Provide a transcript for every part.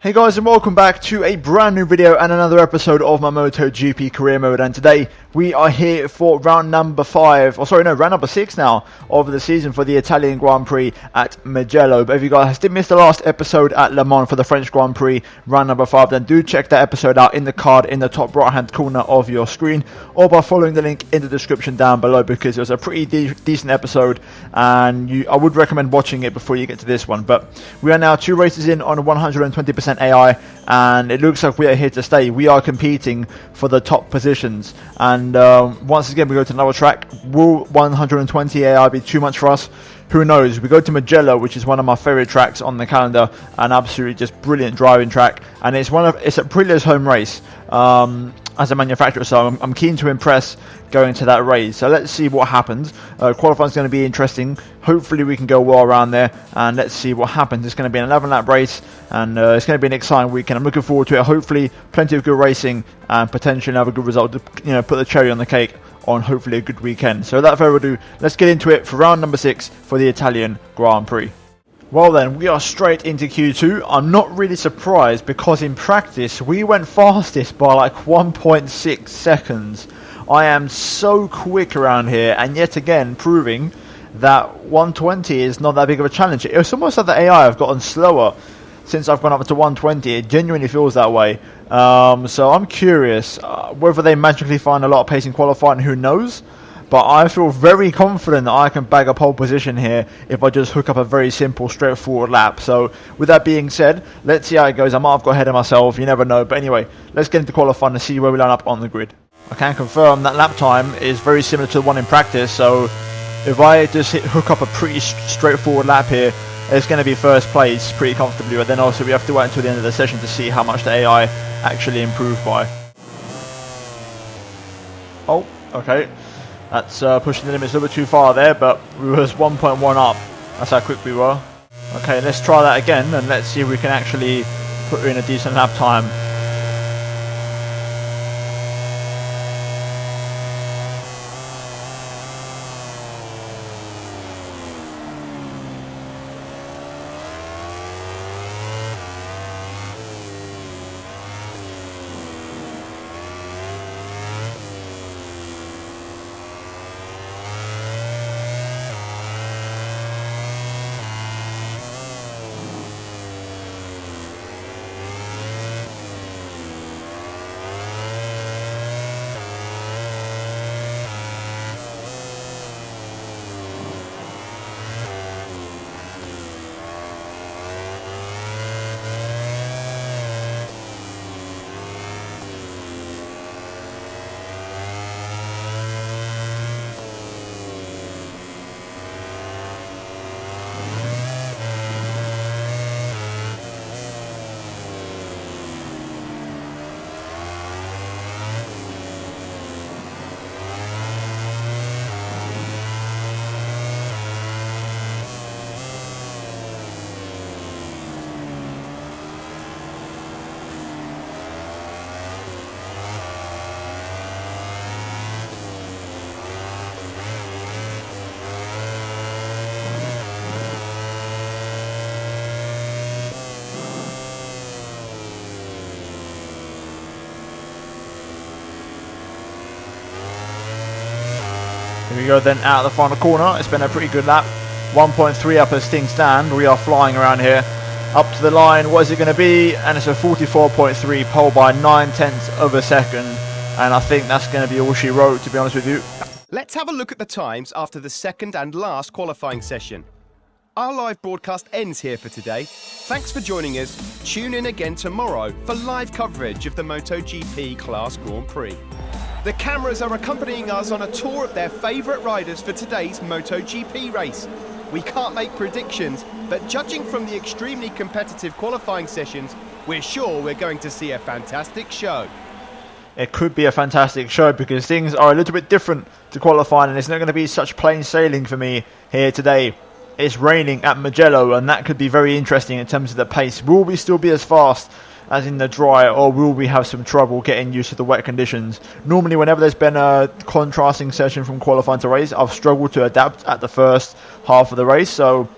Hey guys, and welcome back to a brand new video and another episode of my MotoGP Career Mode. And today we are here for round number 6 now of the season for the Italian Grand Prix at Mugello. But if you guys did miss the last episode at Le Mans for the French Grand Prix round number 5, then do check that episode out in the card in the top right hand corner of your screen, or by following the link in the description down below, because it was a pretty decent episode and I would recommend watching it before you get to this one. But we are now 2 races in on 120% AI, and it looks like we are here to stay. We are competing for the top positions, and once again we go to another track. Will 120 AI be too much for us? Who knows? We go to Mugello, which is one of my favorite tracks on the calendar, an absolutely just brilliant driving track, and it's Aprilia's home race as a manufacturer, so I'm keen to impress going to that race. So let's see what happens. Qualifying is going to be interesting. Hopefully we can go well around there, and let's see what happens. It's going to be an 11-lap race, and it's going to be an exciting weekend. I'm looking forward to it. Hopefully plenty of good racing and potentially another good result to put the cherry on the cake on hopefully a good weekend. So without further ado, let's get into it for round number 6 for the Italian Grand Prix. Well then, we are straight into Q2. I'm not really surprised, because in practice we went fastest by like 1.6 seconds. I am so quick around here, and yet again proving that 120 is not that big of a challenge. It's almost like the AI have gotten slower since I've gone up to 120. It genuinely feels that way. So I'm curious whether they magically find a lot of pace in qualifying. Who knows? But I feel very confident that I can bag a pole position here if I just hook up a very simple, straightforward lap. So with that being said, let's see how it goes. I might have got ahead of myself, you never know. But anyway, let's get into qualifying and see where we line up on the grid. I can confirm that lap time is very similar to the one in practice. So if I just hook up a pretty straightforward lap here, it's going to be first place pretty comfortably. But then also we have to wait until the end of the session to see how much the AI actually improved by. Oh, okay. That's pushing the limits a little bit too far there, but we was 1.1 up. That's how quick we were. Okay, let's try that again, and let's see if we can actually put in a decent lap time. Here we go then, out of the final corner. It's been a pretty good lap. 1.3 up as things stand. We are flying around here. Up to the line, what is it going to be? And it's a 44.3, pole by 9/10 of a second. And I think that's going to be all she wrote, to be honest with you. Let's have a look at the times after the second and last qualifying session. Our live broadcast ends here for today. Thanks for joining us. Tune in again tomorrow for live coverage of the MotoGP Class Grand Prix. The cameras are accompanying us on a tour of their favourite riders for today's MotoGP race. We can't make predictions, but judging from the extremely competitive qualifying sessions, we're sure we're going to see a fantastic show. It could be a fantastic show, because things are a little bit different to qualifying, and it's not going to be such plain sailing for me here today. It's raining at Mugello, and that could be very interesting in terms of the pace. Will we still be as fast as in the dry, or will we have some trouble getting used to the wet conditions? Normally, whenever there's been a contrasting session from qualifying to race, I've struggled to adapt at the first half of the race, so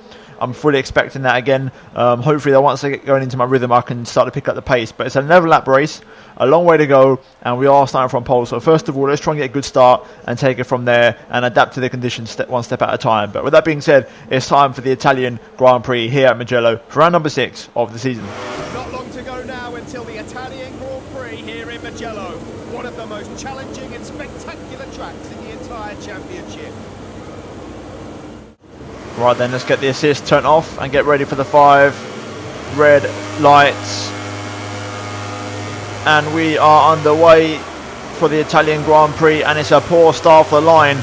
I'm fully expecting that again. Hopefully that once I get going into my rhythm, I can start to pick up the pace. But it's an 11 lap race, a long way to go, and we are starting from pole. So first of all, let's try and get a good start and take it from there and adapt to the conditions one step at a time. But with that being said, it's time for the Italian Grand Prix here at Mugello for round number 6 of the season. Not long to go now until the Italian Grand Prix here in Mugello, one of the most challenging and spectacular tracks in the entire championship. Right then, let's get the assist turned off and get ready for the 5 red lights. And we are underway for the Italian Grand Prix, and it's a poor start for the line.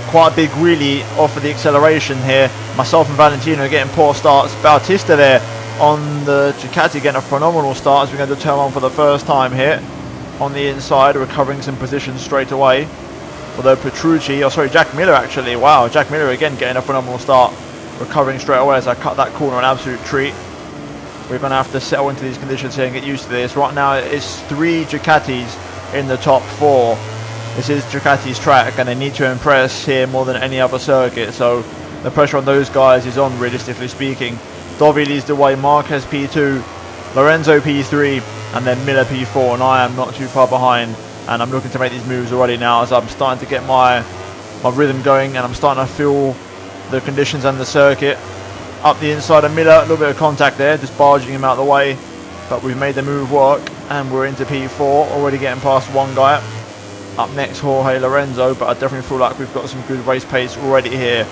Quite a big wheelie off of the acceleration here. Myself and Valentino are getting poor starts. Bautista there on the Ducati getting a phenomenal start as we're going to turn on for the first time here. On the inside, recovering some positions straight away. Although Jack Miller actually, wow, Jack Miller again getting a phenomenal start. Recovering straight away as I cut that corner, an absolute treat. We're going to have to settle into these conditions here and get used to this. Right now it's 3 Ducatis in the top 4. This is Ducati's track and they need to impress here more than any other circuit. So the pressure on those guys is on, realistically speaking. Dovi leads the way, Marquez P2, Lorenzo P3, and then Miller P4, and I am not too far behind. And I'm looking to make these moves already now as I'm starting to get my rhythm going, and I'm starting to feel the conditions and the circuit. Up the inside of Miller, a little bit of contact there, just barging him out of the way. But we've made the move work, and we're into P4, already getting past one guy. Up next, Jorge Lorenzo, but I definitely feel like we've got some good race pace already here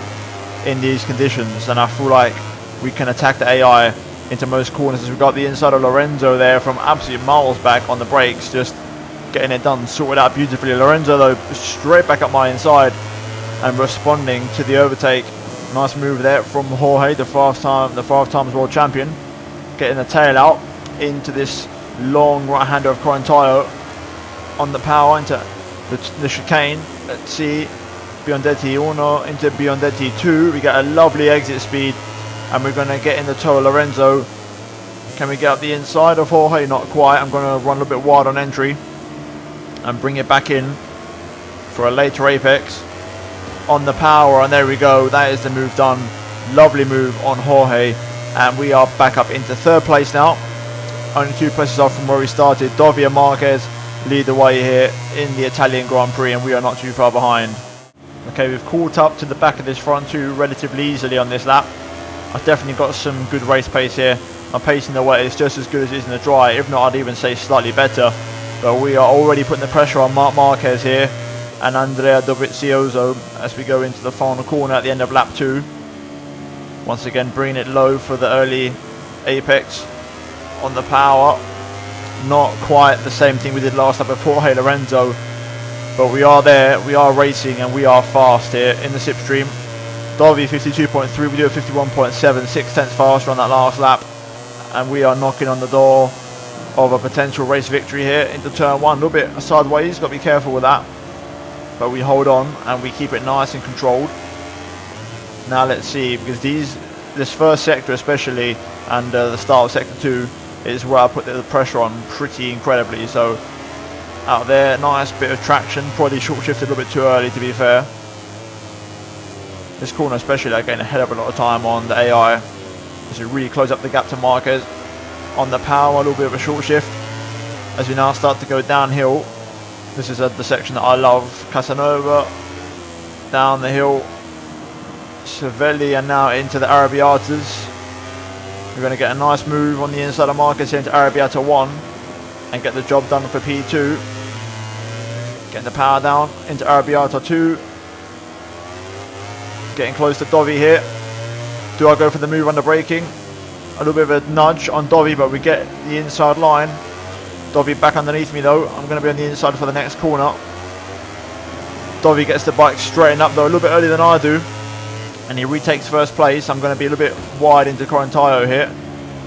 in these conditions, and I feel like we can attack the AI into most corners as we've got the inside of Lorenzo there from absolute miles back on the brakes, just getting it done, sorted out beautifully. Lorenzo though, straight back up my inside and responding to the overtake. Nice move there from Jorge, the 5 times world champion, getting the tail out into this long right-hander of Quarantaio on the power into the chicane. Let's see, Biondetti 1 into Biondetti 2. We get a lovely exit speed and we're going to get in the toe of Lorenzo. Can we get up the inside of Jorge? Not quite. I'm going to run a little bit wide on entry and bring it back in for a later apex on the power, and there we go. That is the move done. Lovely move on Jorge, and we are back up into 3rd place now, only 2 places off from where we started. Dovi and Marquez lead the way here in the Italian Grand Prix, and we are not too far behind. Okay, we've caught up to the back of this front 2 relatively easily on this lap. I've definitely got some good race pace here. My pace in the wet is just as good as it is in the dry, if not I'd even say slightly better. But we are already putting the pressure on Marc Marquez here and Andrea Dovizioso as we go into the final corner at the end of lap 2. Once again bringing it low for the early apex on the power. Not quite the same thing we did last lap before Jorge Lorenzo, but we are there, we are racing and we are fast here in the slipstream. Dovi 52.3, we do a 51.7, 6/10 faster on that last lap, and we are knocking on the door of a potential race victory here into turn 1. A little bit sideways, got to be careful with that, but we hold on and we keep it nice and controlled. Now let's see, because this first sector especially and the start of sector 2 is where I put the pressure on pretty incredibly. So out there, nice bit of traction, probably short shifted a little bit too early to be fair. This corner especially, they're getting ahead of a lot of time on the AI as we really close up the gap to Marquez. On the power, a little bit of a short shift as we now start to go downhill. This is the section that I love. Casanova down the hill, Cervelli, and now into the Arrabbiatas. We're going to get a nice move on the inside of Marquez here into Arrabbiata 1 and get the job done for P2. Getting the power down into Arrabbiata 2. Getting close to Dovi here. Do I go for the move under braking? A little bit of a nudge on Dovi, but we get the inside line. Dovi back underneath me though. I'm going to be on the inside for the next corner. Dovi gets the bike straightened up though a little bit earlier than I do, and he retakes first place. I'm going to be a little bit wide into Quarantaio here,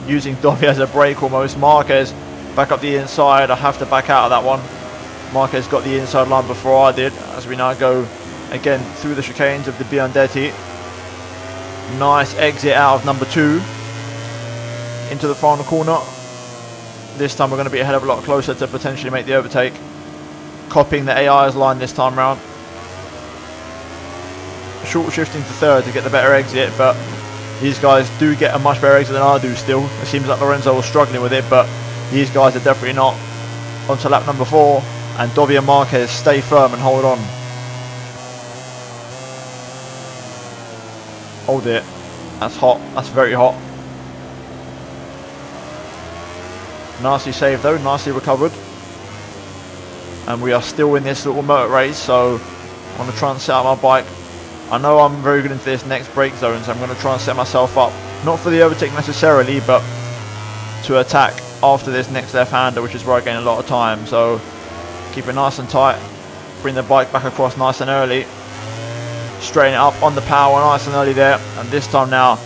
using Dovi as a brake almost. Marquez back up the inside. I have to back out of that one. Marquez got the inside line before I did, as we now go again through the chicanes of the Biondetti. Nice exit out of number 2 into the final corner. This time we're going to be a hell of a lot closer to potentially make the overtake. Copying the AI's line this time round. Short shifting to 3rd to get the better exit, but These guys do get a much better exit than I do still. It seems like Lorenzo was struggling with it, but these guys are definitely not. On to lap number 4, and Dovi and Marquez stay firm and hold on. Oh dear, that's hot, that's very hot. Nicely saved though, nicely recovered. And we are still in this little motor race, so I want to try and set up my bike. I know I'm very good into this next brake zone, so I'm going to try and set myself up, not for the overtake necessarily, but to attack after this next left-hander, which is where I gain a lot of time. So keep it nice and tight, bring the bike back across nice and early, straighten it up on the power nice and early there, and this time now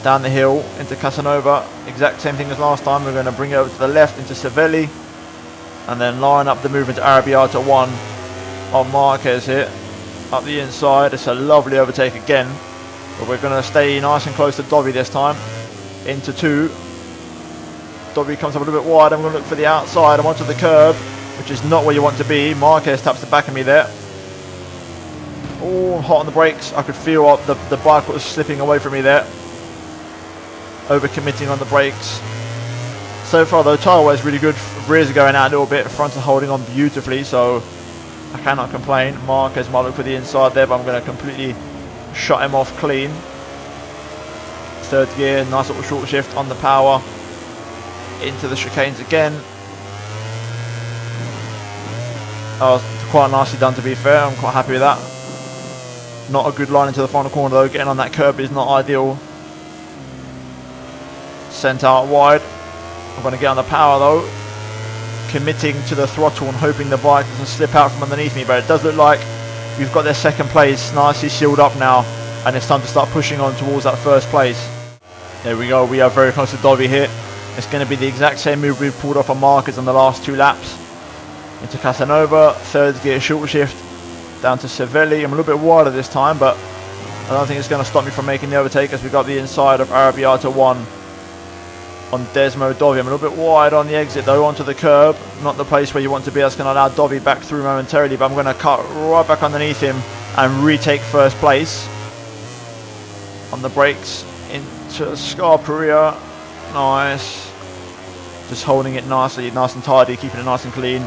down the hill into Casanova, exact same thing as last time. We're going to bring it over to the left into Savelli, and then line up the move into Arrabbiata 1 on Marquez here up the inside. It's a lovely overtake again, but we're going to stay nice and close to Dovi this time. Into 2, Dovi comes up a little bit wide. I'm going to look for the outside. I'm onto the curb, which is not where you want to be. Marquez taps the back of me there. Oh, hot on the brakes. I could feel the bike was slipping away from me there. Overcommitting on the brakes. So far though, tyre wear is really good. Rears are going out a little bit. Front are holding on beautifully, so I cannot complain. Marquez might look for the inside there, but I'm going to completely shut him off clean. Third gear, nice little short shift on the power. Into the chicanes again. Oh, quite nicely done to be fair. I'm quite happy with that. Not a good line into the final corner though. Getting on that curb is not ideal. Sent out wide. I'm going to get on the power though. Committing to the throttle and hoping the bike doesn't slip out from underneath me. But it does look like we've got their second place nicely sealed up now. And it's time to start pushing on towards that first place. There we go. We are very close to Dovi here. It's going to be the exact same move we've pulled off on Marquez on the last 2 laps. Into Casanova, third gear short shift, down to Savelli. I'm a little bit wider this time, but I don't think it's going to stop me from making the overtake as we got the inside of Arrabbiata 1 on Desmo Dovi. I'm a little bit wide on the exit though, onto the curb. Not the place where you want to be. That's going to allow Dovi back through momentarily, but I'm going to cut right back underneath him and retake first place. On the brakes, into Aprilia. Nice. Just holding it nicely, nice and tidy, keeping it nice and clean.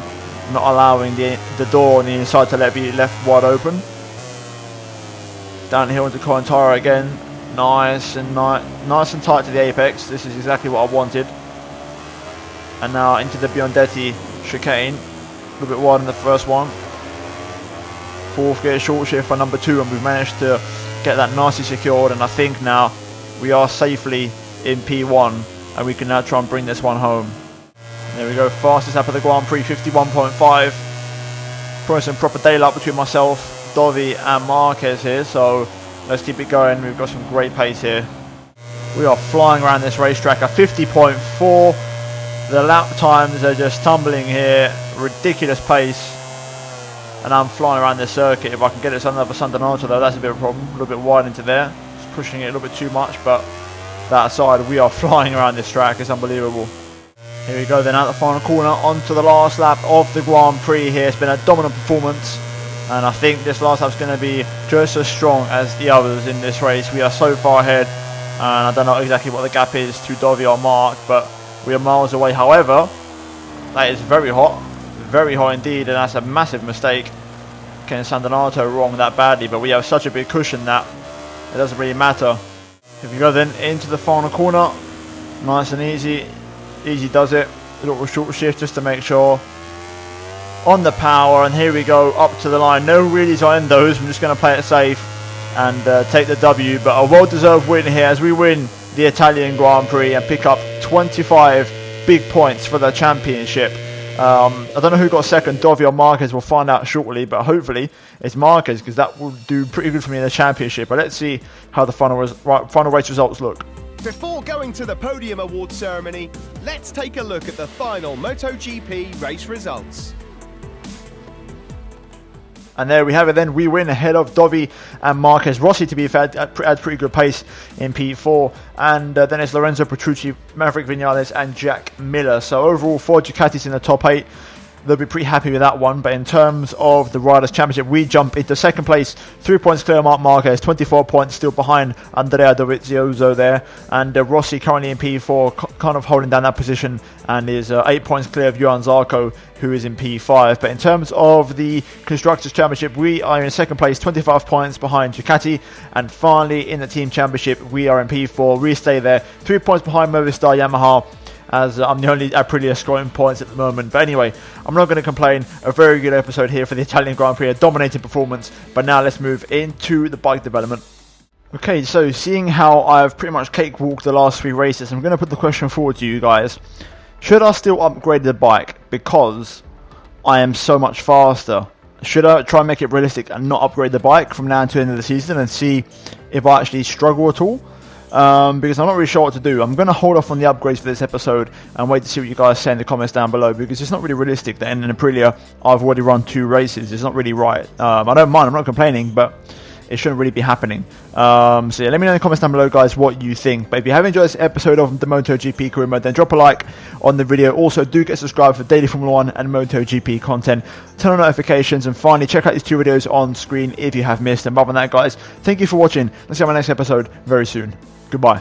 Not allowing the door on the inside to be left wide open. Downhill into Cointara again. Nice and tight to the apex. This is exactly what I wanted. And now into the Biondetti chicane. A little bit wide in the first one. Fourth gear short shift for number 2, and we've managed to get that nicely secured. And I think now we are safely in P1, and we can now try and bring this one home. There we go, fastest lap of the Grand Prix, 51.5. Probably some proper daylight between myself, Dovi and Marquez here, so let's keep it going. We've got some great pace here. We are flying around this racetrack at 50.4. The lap times are just tumbling here, ridiculous pace. And I'm flying around this circuit. If I can get it another Sandanato though, that's a bit of a problem. A little bit wide into there, just pushing it a little bit too much, but that aside, we are flying around this track. It's unbelievable. Here we go then, out the final corner, onto the last lap of the Grand Prix here. It's been a dominant performance, and I think this last lap's going to be just as strong as the others in this race. We are so far ahead, and I don't know exactly what the gap is to Dovi or Mark, but we are miles away. However, that is very hot indeed, and that's a massive mistake. Getting Sandanato wrong that badly, but we have such a big cushion that it doesn't really matter. Here we go then, into the final corner. Nice and easy. Easy does it. A little short shift just to make sure. On the power, and here we go, up to the line. No wheelies on those. I'm just going to play it safe and take the W. But a well-deserved win here as we win the Italian Grand Prix and pick up 25 big points for the championship. I don't know who got second, Dovi or Marquez. We'll find out shortly, but hopefully it's Marquez, because that will do pretty good for me in the championship. But let's see how the final race results look. Before going to the podium award ceremony, let's take a look at the final MotoGP race results. And there we have it then. We win ahead of Dovi and Marquez. Rossi, to be fair, had pretty good pace in P4. And then it's Lorenzo Petrucci, Maverick Vinales and Jack Miller. So overall, 4 Ducatis in the top 8. they'll be pretty happy with that one. But in terms of the Riders' Championship, we jump into second place, 3 points clear Marc Marquez, 24 points still behind Andrea Dovizioso there, and Rossi currently in P4, kind of holding down that position, and is 8 points clear of Johan Zarco, who is in P5. But in terms of the Constructors' Championship, we are in second place, 25 points behind Ducati, and finally in the Team Championship, we are in P4. We stay there, 3 points behind Movistar Yamaha, as I'm the only Aprilia scoring points at the moment. But anyway, I'm not going to complain. A very good episode here for the Italian Grand Prix, a dominating performance. But now let's move into the bike development. Okay, so seeing how I've pretty much cakewalked the last 3 races, I'm going to put the question forward to you guys. Should I still upgrade the bike because I am so much faster? Should I try and make it realistic and not upgrade the bike from now until the end of the season and see if I actually struggle at all? Because I'm not really sure what to do. I'm going to hold off on the upgrades for this episode and wait to see what you guys say in the comments down below, because it's not really realistic that in an Aprilia I've already run 2 races. It's not really right. I don't mind, I'm not complaining, but it shouldn't really be happening. So yeah, let me know in the comments down below, guys, what you think. But if you have enjoyed this episode of the MotoGP Career Mode, then drop a like on the video. Also, do get subscribed for daily Formula 1 and MotoGP content. Turn on notifications, and finally, check out these 2 videos on screen if you have missed. And other than that, guys, thank you for watching. Let's see you on my next episode very soon. Goodbye.